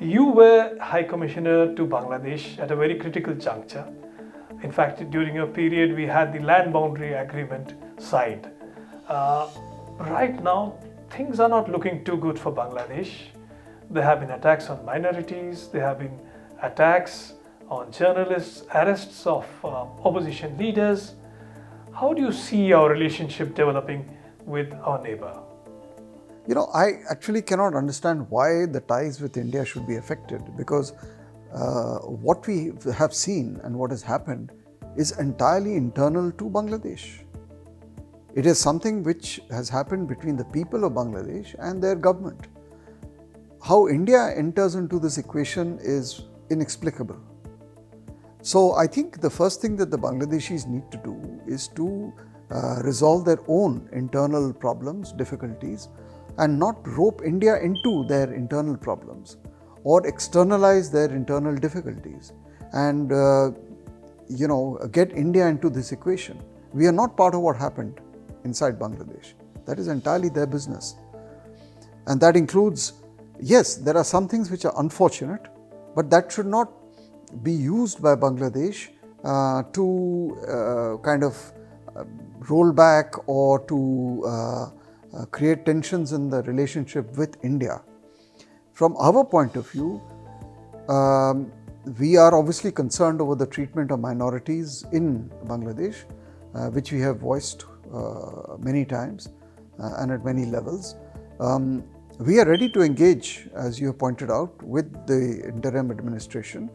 You were High Commissioner to Bangladesh at a very critical juncture. In fact, during your period, we had the land boundary agreement signed. Uh, right now, things are not looking too good for Bangladesh. There have been attacks on minorities, there have been attacks on journalists, arrests of opposition leaders. How do you see our relationship developing with our neighbor? I actually cannot understand why the ties with India should be affected, because what we have seen and what has happened is entirely internal to Bangladesh. It is something which has happened between the people of Bangladesh and their government. How India enters into this equation is inexplicable. So I think the first thing that the Bangladeshis need to do is to resolve their own internal problems, difficulties, and not rope India into their internal problems or externalize their internal difficulties and get India into this equation. We are not part of what happened inside Bangladesh. That is entirely their business. And that includes, yes, there are some things which are unfortunate, but that should not be used by Bangladesh to roll back or to create tensions in the relationship with India. From our point of view, we are obviously concerned over the treatment of minorities in Bangladesh, which we have voiced many times and at many levels. We are ready to engage, as you have pointed out, with the interim administration.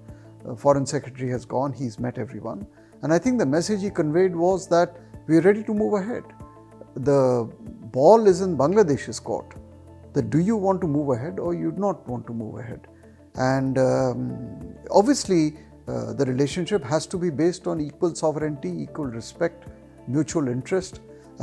Foreign Secretary has gone, he's met everyone. And I think the message he conveyed was that we are ready to move ahead. The ball is in Bangladesh's court. That do you want to move ahead or you do not want to move ahead? And obviously, the relationship has to be based on equal sovereignty, equal respect, mutual interest.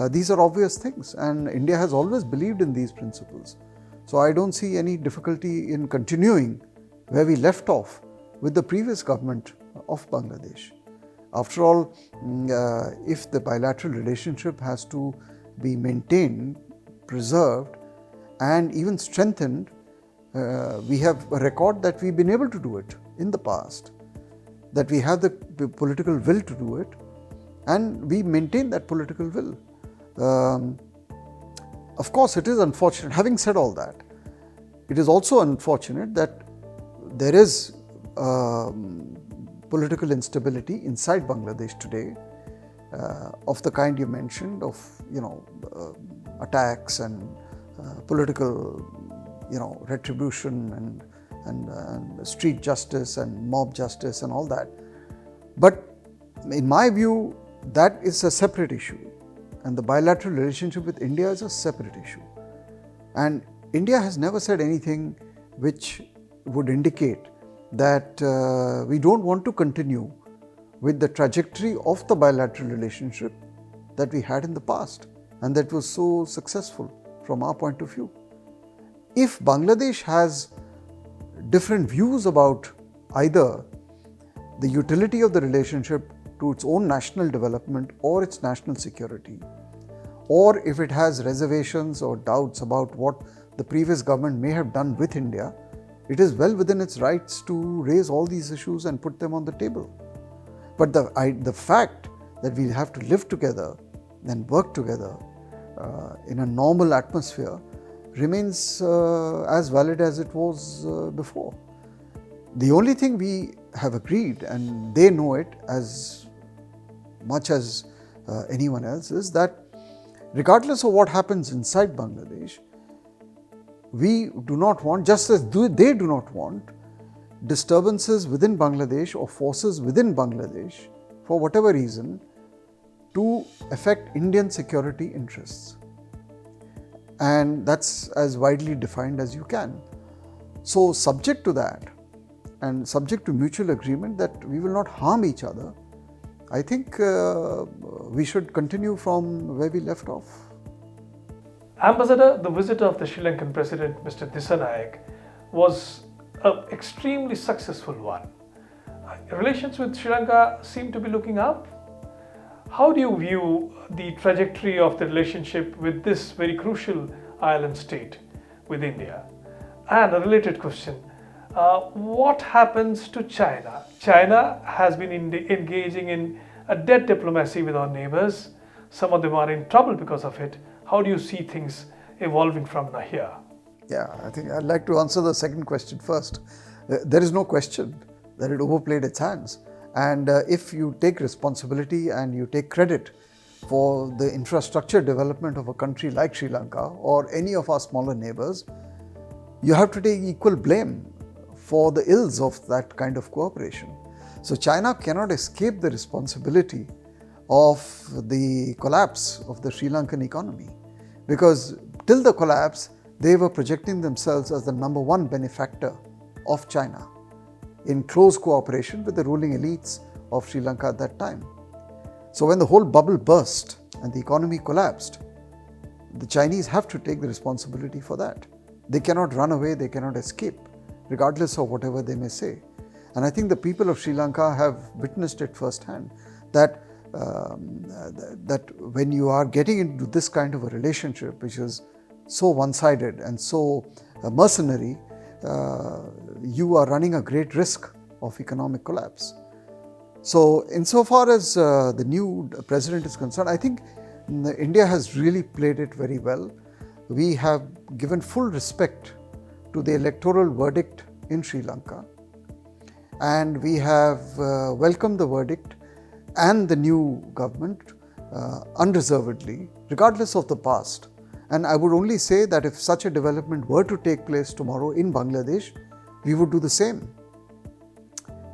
These are obvious things, and India has always believed in these principles. So I don't see any difficulty in continuing where we left off with the previous government of Bangladesh. After all, if the bilateral relationship has to be maintained, preserved, and even strengthened, we have a record that we've been able to do it in the past, that we have the political will to do it, and we maintain that political will. Of course, it is unfortunate. Having said all that, it is also unfortunate that there is political instability inside Bangladesh today, of the kind you mentioned, of attacks and political retribution and street justice and mob justice and all that. But in my view, that is a separate issue, and the bilateral relationship with India is a separate issue. And India has never said anything which would indicate that we don't want to continue with the trajectory of the bilateral relationship that we had in the past and that was so successful from our point of view. If Bangladesh has different views about either the utility of the relationship to its own national development or its national security, or if it has reservations or doubts about what the previous government may have done with India, it is well within its rights to raise all these issues and put them on the table. But the fact that we have to live together and work together in a normal atmosphere remains as valid as it was before. The only thing we have agreed, and they know it as much as anyone else, is that regardless of what happens inside Bangladesh, we do not want, just as they do not want, disturbances within Bangladesh or forces within Bangladesh, for whatever reason, to affect Indian security interests. And that's as widely defined as you can. So subject to that, and subject to mutual agreement that we will not harm each other, I think we should continue from where we left off. Ambassador, the visit of the Sri Lankan President, Mr. Disanayak, was an extremely successful one. Relations with Sri Lanka seem to be looking up. How do you view the trajectory of the relationship with this very crucial island state with India? And a related question, What happens to China? China has been engaging in a debt diplomacy with our neighbors. Some of them are in trouble because of it. How do you see things evolving from here? Yeah, I think I'd like to answer the second question first. There is no question that it overplayed its hands. And if you take responsibility and you take credit for the infrastructure development of a country like Sri Lanka or any of our smaller neighbors, you have to take equal blame for the ills of that kind of cooperation. So China cannot escape the responsibility of the collapse of the Sri Lankan economy, because till the collapse, they were projecting themselves as the number one benefactor of China in close cooperation with the ruling elites of Sri Lanka at that time. So when the whole bubble burst and the economy collapsed, the Chinese have to take the responsibility for that. They cannot run away, they cannot escape, regardless of whatever they may say. And I think the people of Sri Lanka have witnessed it firsthand, that when you are getting into this kind of a relationship, which is so one-sided and so mercenary, you are running a great risk of economic collapse. So insofar as the new president is concerned, I think India has really played it very well. We have given full respect to the electoral verdict in Sri Lanka, and we have welcomed the verdict and the new government unreservedly, regardless of the past. And I would only say that if such a development were to take place tomorrow in Bangladesh, we would do the same.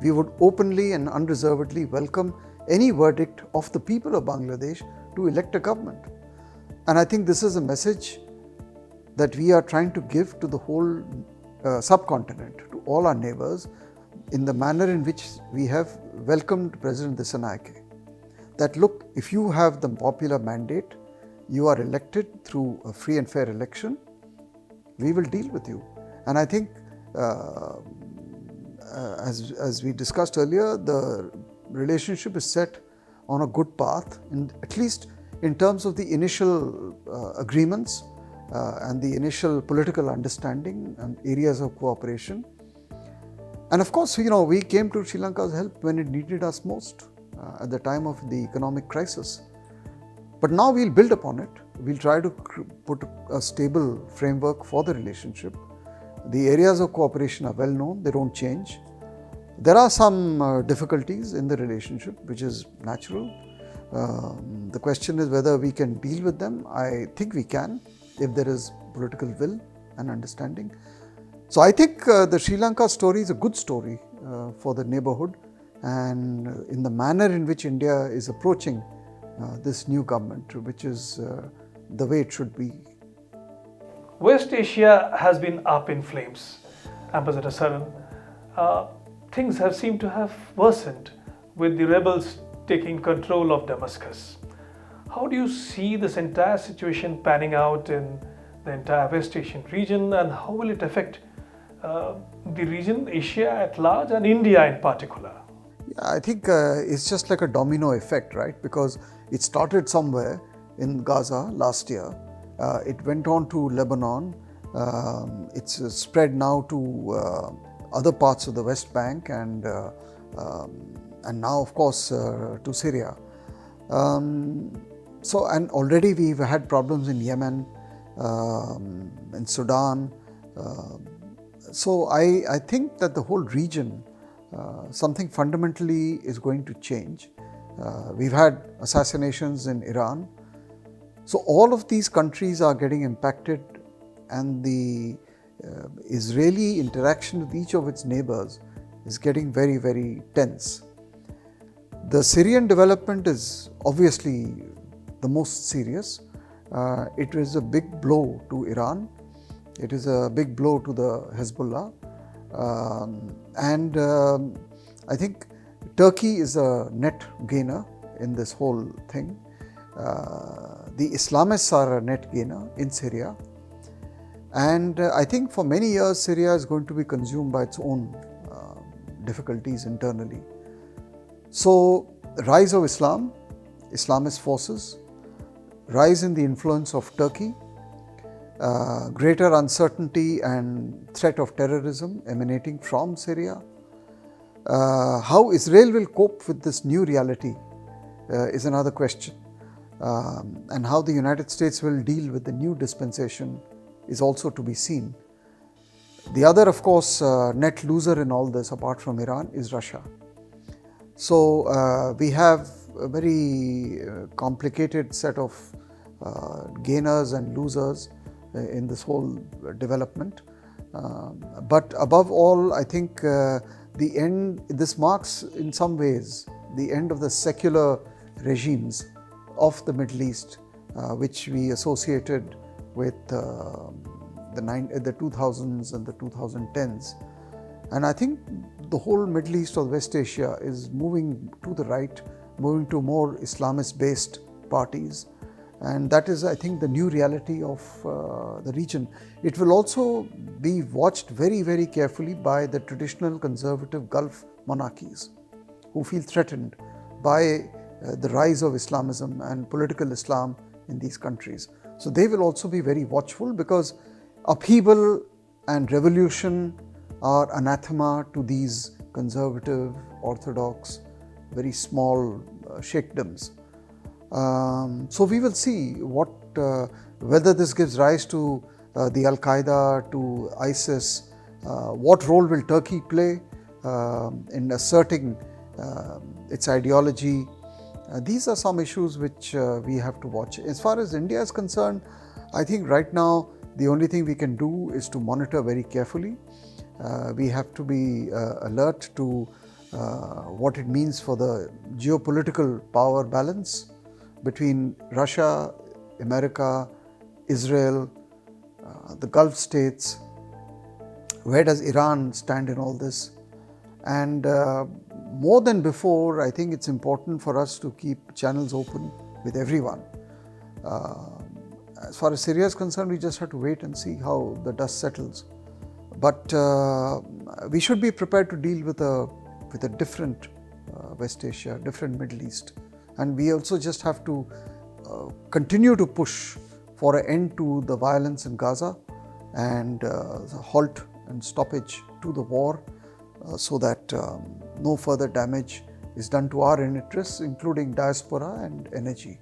We would openly and unreservedly welcome any verdict of the people of Bangladesh to elect a government. And I think this is a message that we are trying to give to the whole subcontinent, to all our neighbors, in the manner in which we have welcomed President Dissanayake. That look, if you have the popular mandate, you are elected through a free and fair election, we will deal with you. And I think, as we discussed earlier, the relationship is set on a good path, at least in terms of the initial agreements and the initial political understanding and areas of cooperation. And of course, we came to Sri Lanka's help when it needed us most, at the time of the economic crisis. But now we'll build upon it. We'll try to put a stable framework for the relationship. The areas of cooperation are well known, they don't change. There are some difficulties in the relationship, which is natural. The question is whether we can deal with them. I think we can, if there is political will and understanding. So I think the Sri Lanka story is a good story for the neighborhood, and in the manner in which India is approaching this new government, which is the way it should be. West Asia has been up in flames, Ambassador Saran. Things have seemed to have worsened with the rebels taking control of Damascus. How do you see this entire situation panning out in the entire West Asian region, and how will it affect the region, Asia at large, and India in particular? Yeah, I think it's just like a domino effect, right? Because it started somewhere in Gaza last year. It went on to Lebanon. It's spread now to other parts of the West Bank and now, of course, to Syria. And already we've had problems in Yemen, in Sudan. So I think that the whole region, something fundamentally is going to change. We've had assassinations in Iran. So all of these countries are getting impacted, and the Israeli interaction with each of its neighbors is getting very, very tense. The Syrian development is obviously the most serious. It is a big blow to Iran. It is a big blow to the Hezbollah. I think Turkey is a net gainer in this whole thing. The Islamists are a net gainer in Syria. And I think for many years, Syria is going to be consumed by its own difficulties internally. So, rise of Islam, Islamist forces, rise in the influence of Turkey, greater uncertainty and threat of terrorism emanating from Syria. How Israel will cope with this new reality is another question. And how the United States will deal with the new dispensation is also to be seen. The other, of course, net loser in all this, apart from Iran, is Russia. So we have a very complicated set of gainers and losers in this whole development. But above all, I think this marks in some ways the end of the secular regimes of the Middle East, which we associated with the 2000s and the 2010s. And I think the whole Middle East or West Asia is moving to the right, moving to more Islamist-based parties. And that is, I think, the new reality of the region. It will also be watched very, very carefully by the traditional conservative Gulf monarchies who feel threatened by the rise of Islamism and political Islam in these countries. So they will also be very watchful, because upheaval and revolution are anathema to these conservative, orthodox, very small sheikdoms. So we will see whether this gives rise to the Al-Qaeda, to ISIS, what role will Turkey play in asserting its ideology. These are some issues which we have to watch. As far as India is concerned, I think right now the only thing we can do is to monitor very carefully. We have to be alert to what it means for the geopolitical power balance between Russia, America, Israel, the Gulf states. Where does Iran stand in all this? And more than before, I think it's important for us to keep channels open with everyone. As far as Syria is concerned, we just have to wait and see how the dust settles. But we should be prepared to deal with a different West Asia, different Middle East. And we also just have to continue to push for an end to the violence in Gaza and the halt and stoppage to the war, so that no further damage is done to our interests, including diaspora and energy.